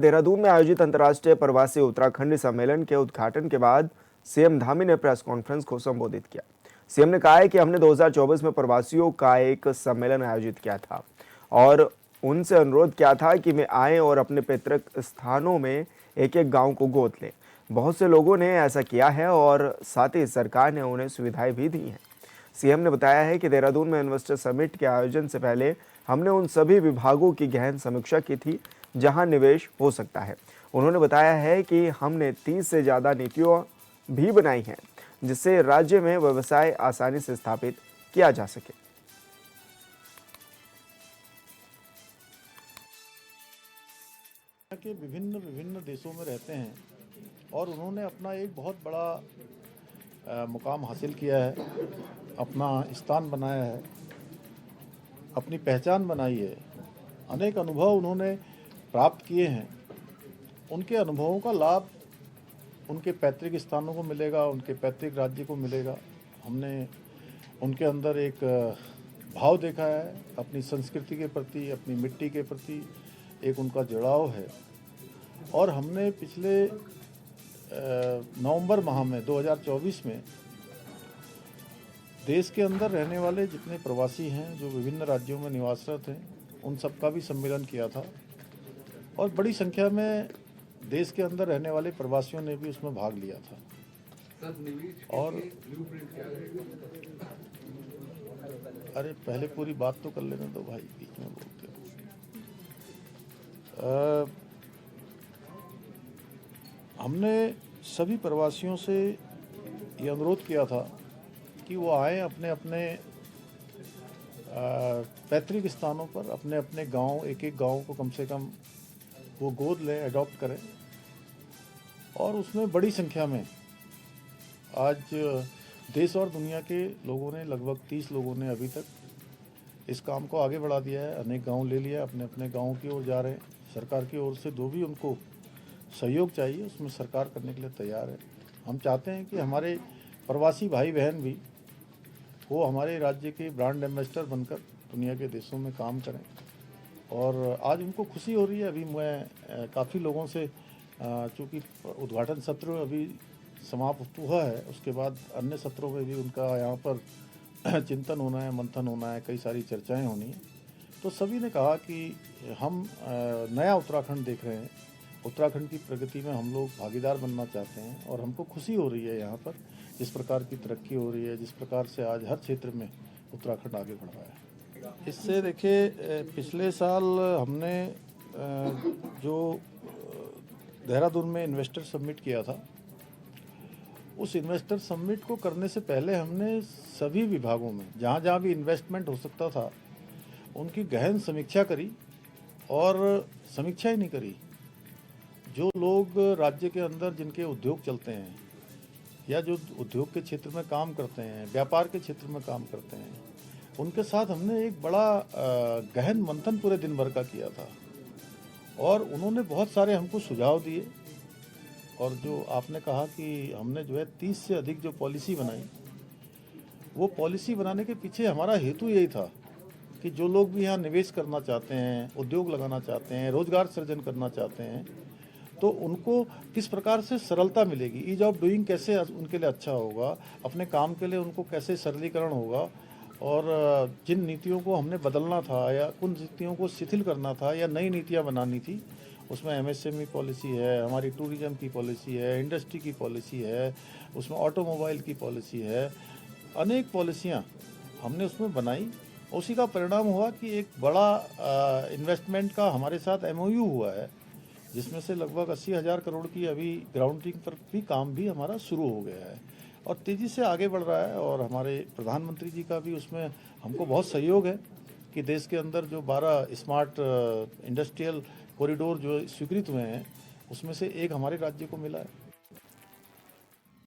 देहरादून में आयोजित अंतर्राष्ट्रीय प्रवासी उत्तराखंड सम्मेलन के उद्घाटन के बाद सीएम धामी ने प्रेस कॉन्फ्रेंस को संबोधित किया। सीएम ने कहा है कि हमने 2024 में प्रवासियों का एक सम्मेलन आयोजित किया था और उनसे अनुरोध किया था कि वे आएं और अपने पैतृक स्थानों में एक एक गांव को गोद लें। बहुत से लोगों ने ऐसा किया है और साथ ही सरकार ने उन्हें सुविधाएं भी दी हैं। सीएम ने बताया है कि देहरादून में इन्वेस्टर समिट के आयोजन से पहले हमने उन सभी विभागों की गहन समीक्षा की थी जहां निवेश हो सकता है। उन्होंने बताया है कि हमने 30 से ज़्यादा नीतियों भी बनाई हैं जिससे राज्य में व्यवसाय आसानी से स्थापित किया जा सके। के विभिन्न देशों में रहते हैं और उन्होंने अपना एक बहुत बड़ा मुकाम हासिल किया है, अपना स्थान बनाया है, अपनी पहचान बनाई है। अनेक अनुभव उन्होंने प्राप्त किए हैं। उनके अनुभवों का लाभ उनके पैतृक स्थानों को मिलेगा, उनके पैतृक राज्य को मिलेगा। हमने उनके अंदर एक भाव देखा है, अपनी संस्कृति के प्रति, अपनी मिट्टी के प्रति एक उनका जुड़ाव है। और हमने पिछले नवंबर माह में 2024 में देश के अंदर रहने वाले जितने प्रवासी हैं जो विभिन्न राज्यों में निवासरत हैं, उन सबका भी सम्मेलन किया था और बड़ी संख्या में देश के अंदर रहने वाले प्रवासियों ने भी उसमें भाग लिया था। और अरे पहले पूरी बात तो कर लेने दो भाई, बीच में बोलते हो। हमने सभी प्रवासियों से ये अनुरोध किया था कि वो आए अपने अपने पैतृक स्थानों पर, अपने अपने गांव, एक एक गांव को कम से कम वो गोद लें, अडॉप्ट करें। और उसमें बड़ी संख्या में आज देश और दुनिया के लोगों ने, लगभग 30 लोगों ने अभी तक इस काम को आगे बढ़ा दिया है। अनेक गांव ले लिया, अपने अपने गाँव की ओर जा रहे हैं। सरकार की ओर से जो भी उनको सहयोग चाहिए उसमें सरकार करने के लिए तैयार है। हम चाहते हैं कि हमारे प्रवासी भाई बहन भी वो हमारे राज्य के ब्रांड एम्बेसडर बनकर दुनिया के देशों में काम करें। और आज उनको खुशी हो रही है। अभी मैं काफ़ी लोगों से, चूँकि उद्घाटन सत्र अभी समाप्त हुआ है, उसके बाद अन्य सत्रों में भी उनका यहाँ पर चिंतन होना है, मंथन होना है, कई सारी चर्चाएं होनी है। तो सभी ने कहा कि हम नया उत्तराखंड देख रहे हैं, उत्तराखंड की प्रगति में हम लोग भागीदार बनना चाहते हैं और हमको खुशी हो रही है यहाँ पर जिस प्रकार की तरक्की हो रही है, जिस प्रकार से आज हर क्षेत्र में उत्तराखंड आगे बढ़ रहा है। इससे देखिए, पिछले साल हमने जो देहरादून में इन्वेस्टर समिट किया था, उस इन्वेस्टर समिट को करने से पहले हमने सभी विभागों में जहाँ जहाँ भी इन्वेस्टमेंट हो सकता था उनकी गहन समीक्षा करी। और समीक्षा ही नहीं करी, जो लोग राज्य के अंदर जिनके उद्योग चलते हैं या जो उद्योग के क्षेत्र में काम करते हैं, व्यापार के क्षेत्र में काम करते हैं, उनके साथ हमने एक बड़ा गहन मंथन पूरे दिन भर का किया था। और उन्होंने बहुत सारे हमको सुझाव दिए। और जो आपने कहा कि हमने जो है 30 से अधिक जो पॉलिसी बनाई, वो पॉलिसी बनाने के पीछे हमारा हेतु यही था कि जो लोग भी यहाँ निवेश करना चाहते हैं, उद्योग लगाना चाहते हैं, रोजगार सृजन करना चाहते हैं, तो उनको किस प्रकार से सरलता मिलेगी, ईज ऑफ डूइंग कैसे उनके लिए अच्छा होगा, अपने काम के लिए उनको कैसे सरलीकरण होगा। और जिन नीतियों को हमने बदलना था या उन नीतियों को शिथिल करना था या नई नीतियाँ बनानी थी, उसमें एमएसएमई पॉलिसी है, हमारी टूरिज्म की पॉलिसी है, इंडस्ट्री की पॉलिसी है, उसमें ऑटोमोबाइल की पॉलिसी है, अनेक पॉलिसियाँ हमने उसमें बनाई। उसी का परिणाम हुआ कि एक बड़ा इन्वेस्टमेंट का हमारे साथ एमओयू हुआ है, जिसमें से लगभग 80,000 करोड़ की अभी ग्राउंडिंग पर भी काम भी हमारा शुरू हो गया है और तेज़ी से आगे बढ़ रहा है। और हमारे प्रधानमंत्री जी का भी उसमें हमको बहुत सहयोग है कि देश के अंदर जो 12 स्मार्ट इंडस्ट्रियल कॉरिडोर जो स्वीकृत हुए हैं, उसमें से एक हमारे राज्य को मिला है।